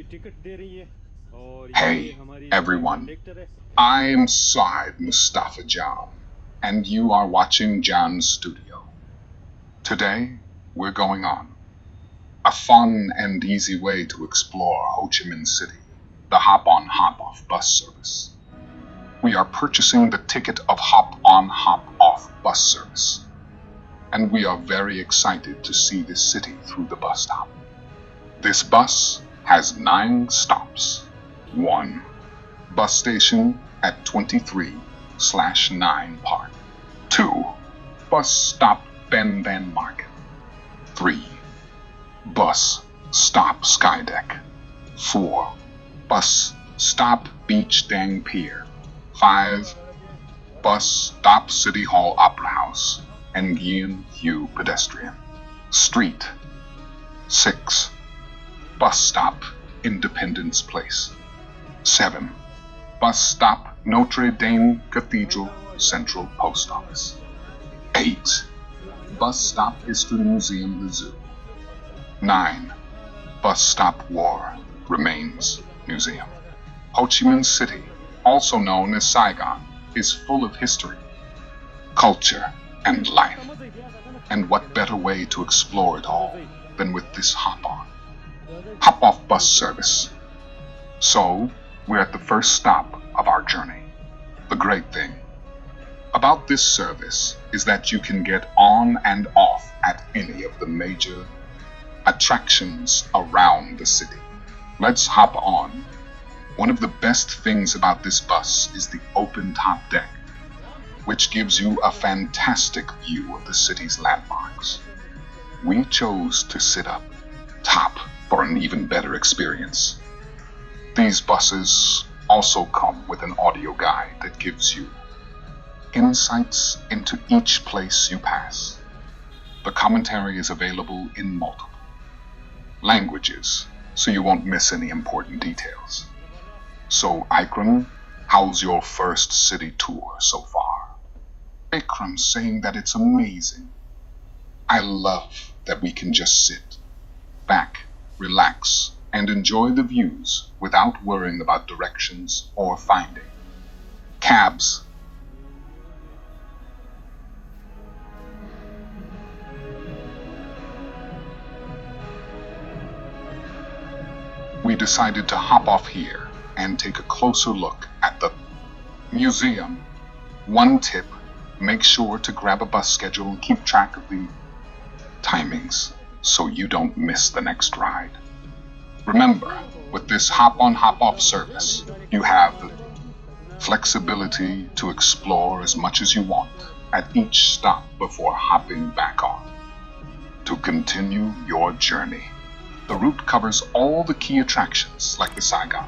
Hey, everyone. I'm Syed Mustafa John, and you are watching John's Studio. Today, we're going on a fun and easy way to explore Ho Chi Minh City, the hop-on hop-off bus service. We are purchasing the ticket of hop-on hop-off bus service, and we are very excited to see this city through the bus stop. This bus has 9 stops. 1. Bus station at 23/9 Park. 2. Bus stop Ben Van Market. 3. Bus stop Skydeck. 4. Bus stop Beach Dang Pier. 5. Bus stop City Hall Opera House and Nguyen Hue Pedestrian Street. 6. Bus stop Independence Place. 7. Bus stop Notre Dame Cathedral Central Post Office. 8. Bus stop History Museum The Zoo. 9. Bus stop War Remains Museum. Ho Chi Minh City, also known as Saigon, is full of history, culture, and life. And what better way to explore it all than with this hop-off bus service? So, we're at the first stop of our journey. The great thing about this service is that you can get on and off at any of the major attractions around the city. Let's hop on. One of the best things about this bus is the open top deck, which gives you a fantastic view of the city's landmarks. We chose to sit up top for an even better experience. These buses also come with an audio guide that gives you insights into each place you pass. The commentary is available in multiple languages, so you won't miss any important details. So, Ikram, how's your first city tour so far? Ikram's saying that it's amazing. I love that we can just sit back, relax, and enjoy the views without worrying about directions or finding cabs. We decided to hop off here and take a closer look at the museum. One tip: make sure to grab a bus schedule and keep track of the timings so you don't miss the next ride. Remember, with this hop-on hop-off service, you have the flexibility to explore as much as you want at each stop before hopping back on to continue your journey. The route covers all the key attractions like the Saigon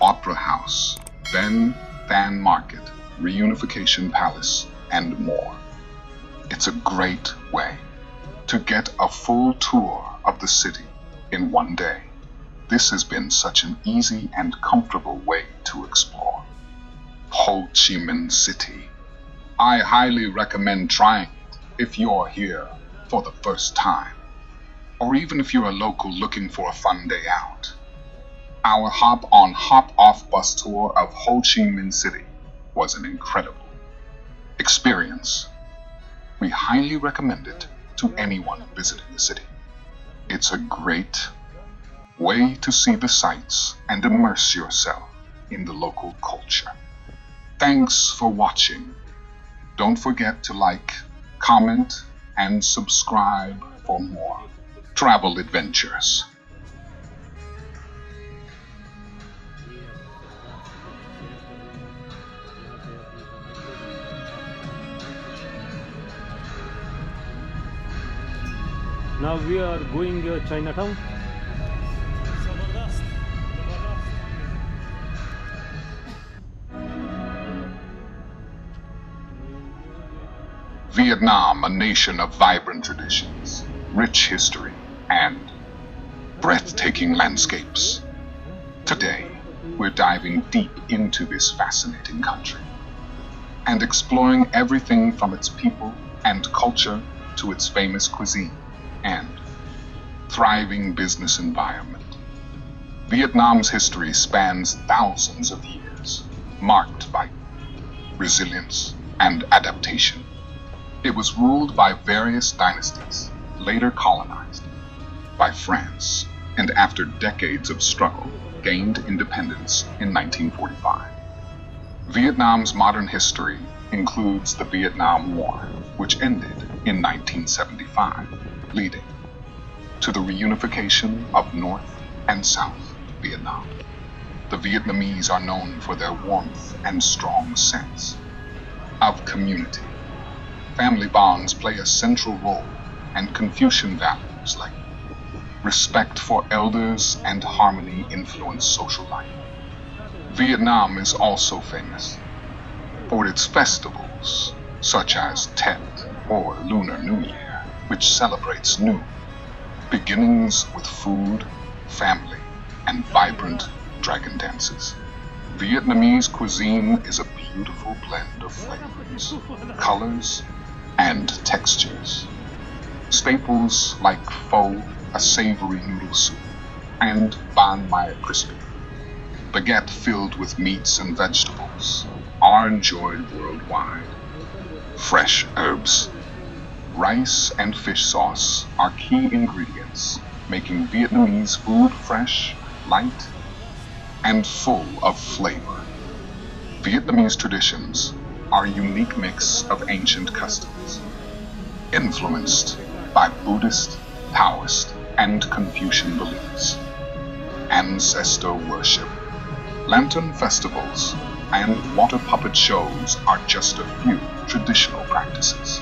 Opera House, Ben Van Market, Reunification Palace, and more. It's a great way to get a full tour of the city in one day. This has been such an easy and comfortable way to explore Ho Chi Minh City. I highly recommend trying it if you're here for the first time, or even if you're a local looking for a fun day out. Our hop-on hop-off bus tour of Ho Chi Minh City was an incredible experience. We highly recommend it to anyone visiting the city. It's a great way to see the sights and immerse yourself in the local culture. Thanks for watching. Don't forget to like, comment, and subscribe for more travel adventures. Now we are going Chinatown. Vietnam, a nation of vibrant traditions, rich history, and breathtaking landscapes. Today, we're diving deep into this fascinating country and exploring everything from its people and culture to its famous cuisine and thriving business environment. Vietnam's history spans thousands of years, marked by resilience and adaptation. It was ruled by various dynasties, later colonized by France, and after decades of struggle, gained independence in 1945. Vietnam's modern history includes the Vietnam War, which ended in 1975, leading to the reunification of North and South Vietnam. The Vietnamese are known for their warmth and strong sense of community. Family bonds play a central role, and Confucian values like respect for elders and harmony influence social life. Vietnam is also famous for its festivals, such as Tet or Lunar New Year, which celebrates new beginnings with food, family, and vibrant dragon dances. Vietnamese cuisine is a beautiful blend of flavors, colors, and textures. Staples like pho, a savory noodle soup, and banh mi crispy, baguette filled with meats and vegetables, are enjoyed worldwide. Fresh herbs, rice, and fish sauce are key ingredients, making Vietnamese food fresh, light, and full of flavor. Vietnamese traditions are a unique mix of ancient customs, influenced by Buddhist, Taoist, and Confucian beliefs. Ancestor worship, lantern festivals, and water puppet shows are just a few traditional practices.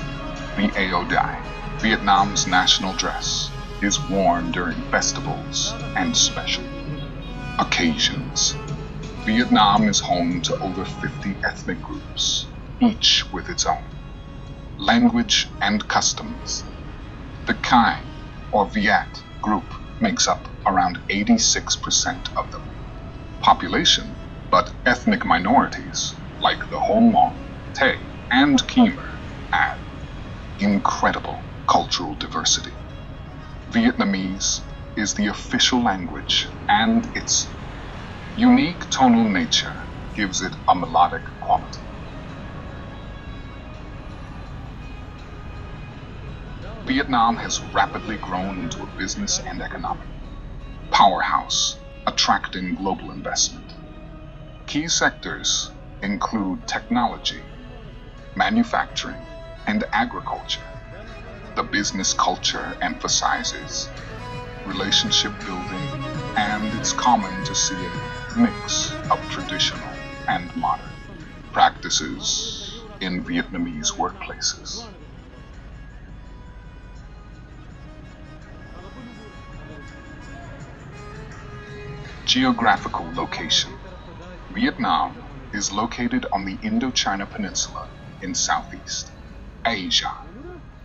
The Ao Dai, Vietnam's national dress, is worn during festivals and special occasions. Vietnam is home to over 50 ethnic groups, each with its own language and customs. The Khai, or Viet, group makes up around 86% of the population, but ethnic minorities like the Hmong, Tay, and Khmer add incredible cultural diversity. Vietnamese is the official language, and its unique tonal nature gives it a melodic quality. Vietnam has rapidly grown into a business and economic powerhouse, attracting global investment. Key sectors include technology, manufacturing, and agriculture. The business culture emphasizes relationship building, and it's common to see a mix of traditional and modern practices in Vietnamese workplaces. Geographical location. Vietnam is located on the Indochina Peninsula in Southeast Asia.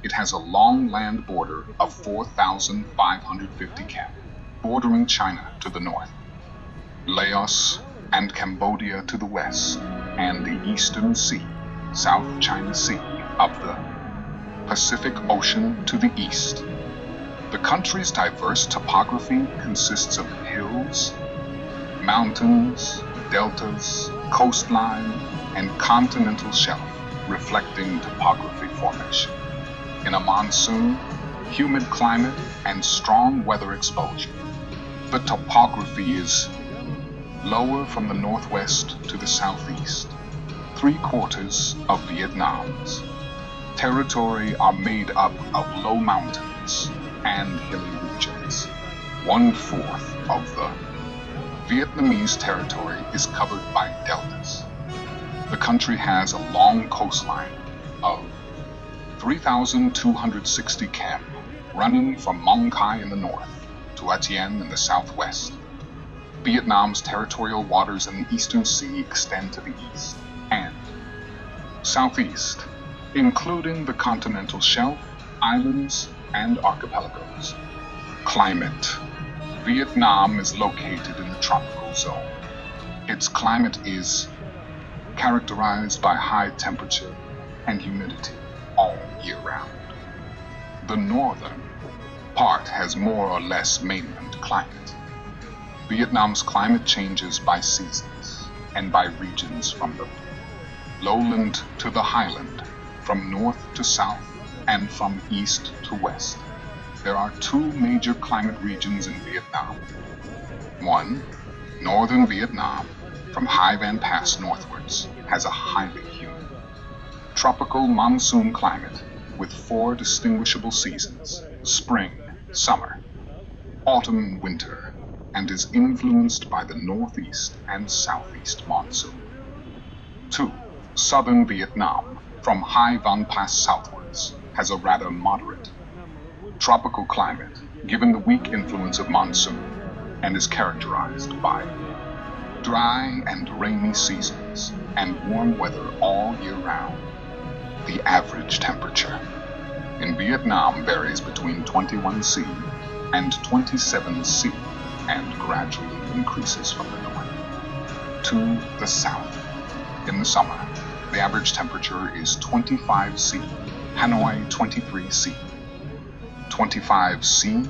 It has a long land border of 4,550 km, bordering China to the north, Laos and Cambodia to the west, and the Eastern Sea, South China Sea of the Pacific Ocean to the east. The country's diverse topography consists of hills, mountains, deltas, coastline, and continental shelf, reflecting topography formation. In a monsoon, humid climate, and strong weather exposure, the topography is lower from the northwest to the southeast. 3/4 of Vietnam's territory are made up of low mountains and hilly regions. 1/4 of the Vietnamese territory is covered by deltas. The country has a long coastline of 3,260 km, running from Mong Khai in the north to Atienne in the southwest. Vietnam's territorial waters in the Eastern Sea extend to the east and southeast, including the continental shelf, islands, and archipelagos. Climate. Vietnam is located in the tropical zone. Its climate is characterized by high temperature and humidity all year round. The northern part has more or less mainland climate. Vietnam's climate changes by seasons and by regions from the lowland to the highland, from north to south, and from east to west. There are two major climate regions in Vietnam. One, northern Vietnam, from Hai Van Pass northwards, has a highly humid, tropical monsoon climate with four distinguishable seasons: spring, summer, autumn, winter, and is influenced by the northeast and southeast monsoon. 2. Southern Vietnam, from Hai Van Pass southwards, has a rather moderate, tropical climate given the weak influence of monsoon and is characterized by dry and rainy seasons and warm weather all year round. The average temperature in Vietnam varies between 21°C and 27°C and gradually increases from the north to the south. In the summer, the average temperature is 25°C, Hanoi 23°C, 25°C,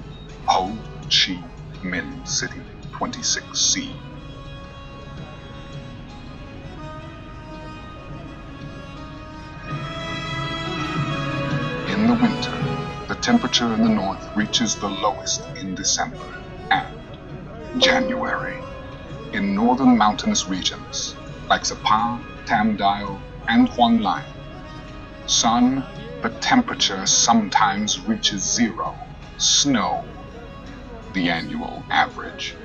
Ho Chi Minh City 26°C. In the winter, the temperature in the north reaches the lowest in December and January. In northern mountainous regions like Sapa, Tam Dao, and Huang Lai, sun, the temperature sometimes reaches zero. Snow, the annual average.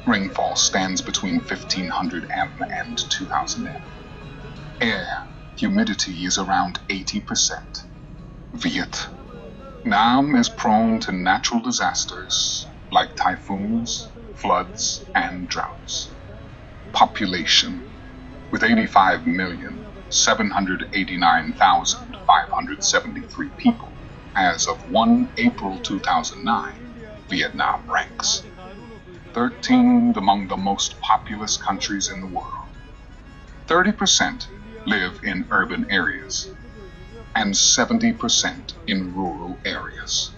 Rainfall stands between 1500 m and 2000 m. Air humidity is around 80%. Vietnam is prone to natural disasters like typhoons, floods, and droughts. Population, with 85,789,573 people, as of 1 April 2009, Vietnam ranks 13th among the most populous countries in the world. 30% live in urban areas and 70% in rural areas.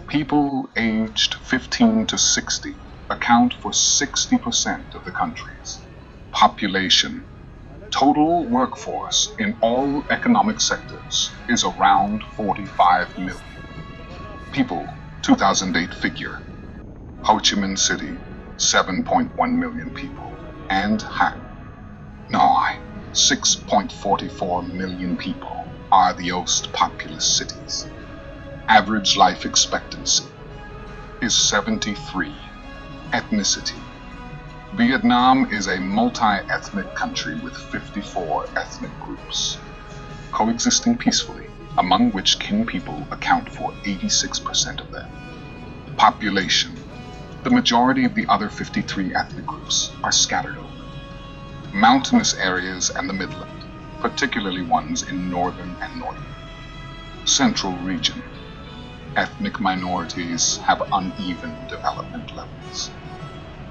People aged 15 to 60 account for 60% of the country's population. Total workforce in all economic sectors is around 45 million. People, 2008 figure. Ho Chi Minh City, 7.1 million people, and Hanoi, 6.44 million people, are the most populous cities. Average life expectancy is 73. Ethnicity. Vietnam is a multi-ethnic country with 54 ethnic groups, coexisting peacefully, among which Kin people account for 86% of them. Population. The majority of the other 53 ethnic groups are scattered over mountainous areas and the Midland, particularly ones in northern and northern. Central region. Ethnic minorities have uneven development levels.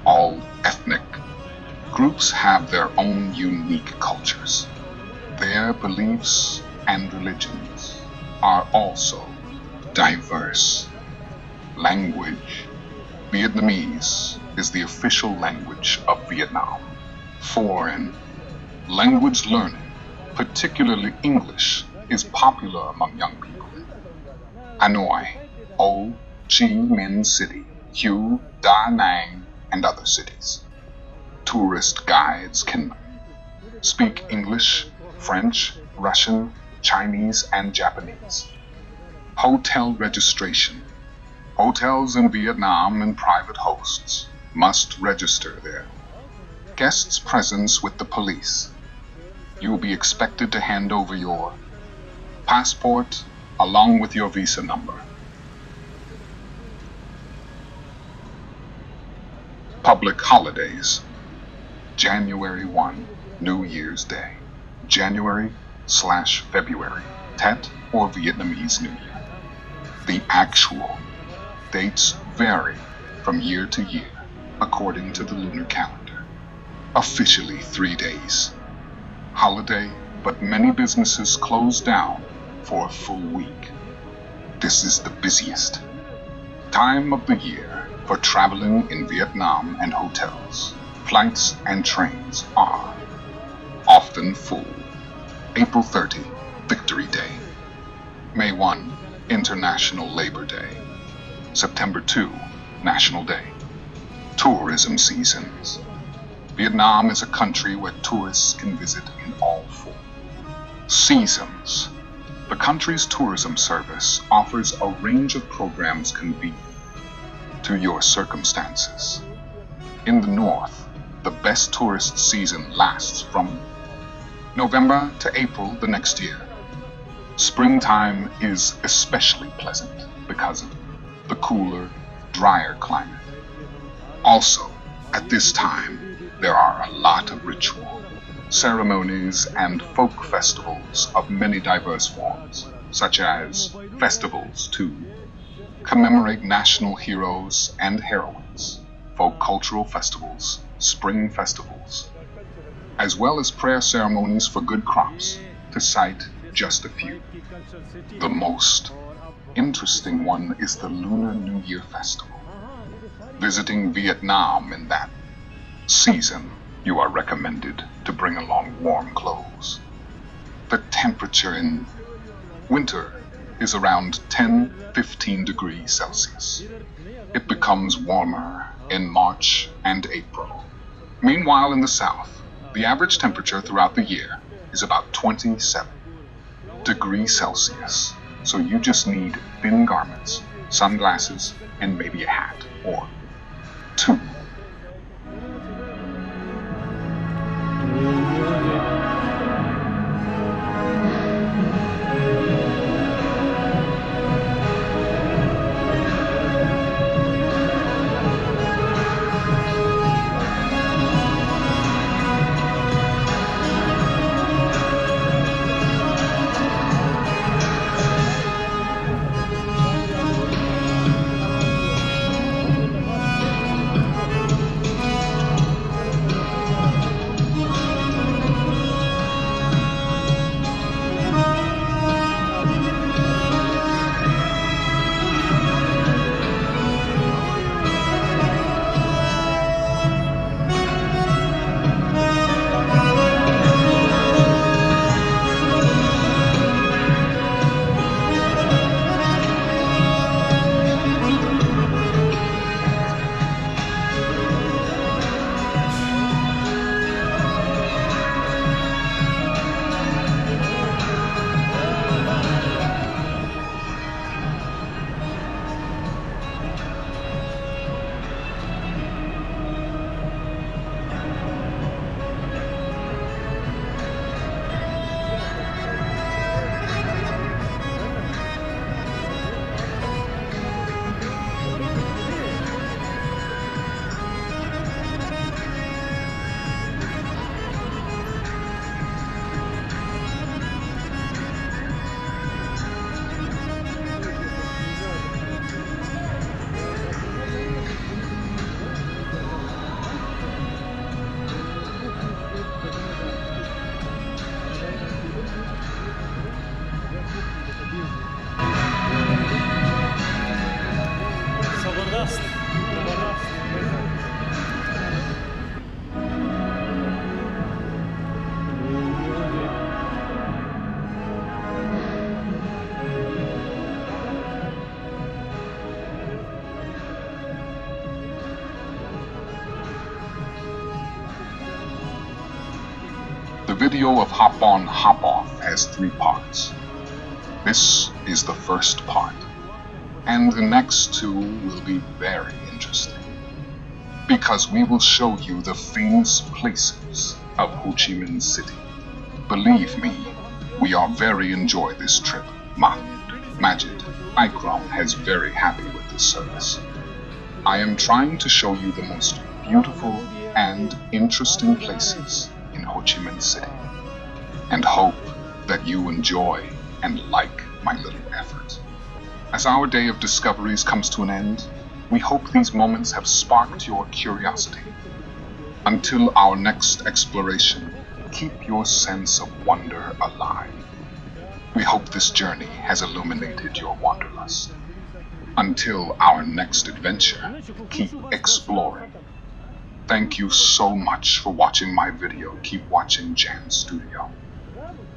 All ethnic groups have their own unique cultures. Their beliefs and religions are also diverse. Language. Vietnamese is the official language of Vietnam. Foreign language learning, particularly English, is popular among young people. Hanoi, Ho Chi Minh City, Hue, Da Nang, and other cities. Tourist guides can speak English, French, Russian, Chinese, and Japanese. Hotel registration. Hotels in Vietnam and private hosts must register their guests' presence with the police. You will be expected to hand over your passport along with your visa number. Public holidays. January 1, New Year's Day. January/February, Tet or Vietnamese New Year. The actual dates vary from year to year according to the lunar calendar. Officially 3 days. Holiday, but many businesses close down for a full week. This is the busiest time of the year For traveling in Vietnam and hotels, flights and trains are often full. April 30, Victory Day. May 1, International Labor Day. September 2, National Day. Tourism seasons. Vietnam is a country where tourists can visit in all four seasons. The country's tourism service offers a range of programs convenient to your circumstances. In the north, the best tourist season lasts from November to April the next year. Springtime is especially pleasant because of the cooler, drier climate. Also, at this time, there are a lot of ritual, ceremonies, and folk festivals of many diverse forms, such as festivals to commemorate national heroes and heroines, folk cultural festivals, spring festivals, as well as prayer ceremonies for good crops, to cite just a few. The most interesting one is the Lunar New Year Festival. Visiting Vietnam in that season, you are recommended to bring along warm clothes. The temperature in winter is around 10-15 degrees Celsius. It becomes warmer in March and April. Meanwhile, in the south, the average temperature throughout the year is about 27 degrees Celsius. So you just need thin garments, sunglasses, and maybe a hat or two. The video of Hop On, Hop Off has 3 parts. This is the first part, and the next 2 will be very interesting, because we will show you the famous places of Ho Chi Minh City. Believe me, we are very enjoy this trip. Majid, Ikram has very happy with this service. I am trying to show you the most beautiful and interesting places in Ho Chi Minh City, and hope that you enjoy and like my little effort. As our day of discoveries comes to an end, we hope these moments have sparked your curiosity. Until our next exploration, keep your sense of wonder alive. We hope this journey has illuminated your wanderlust. Until our next adventure, keep exploring. Thank you so much for watching my video. Keep watching Jan's Studio.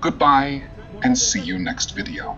Goodbye, and see you next video.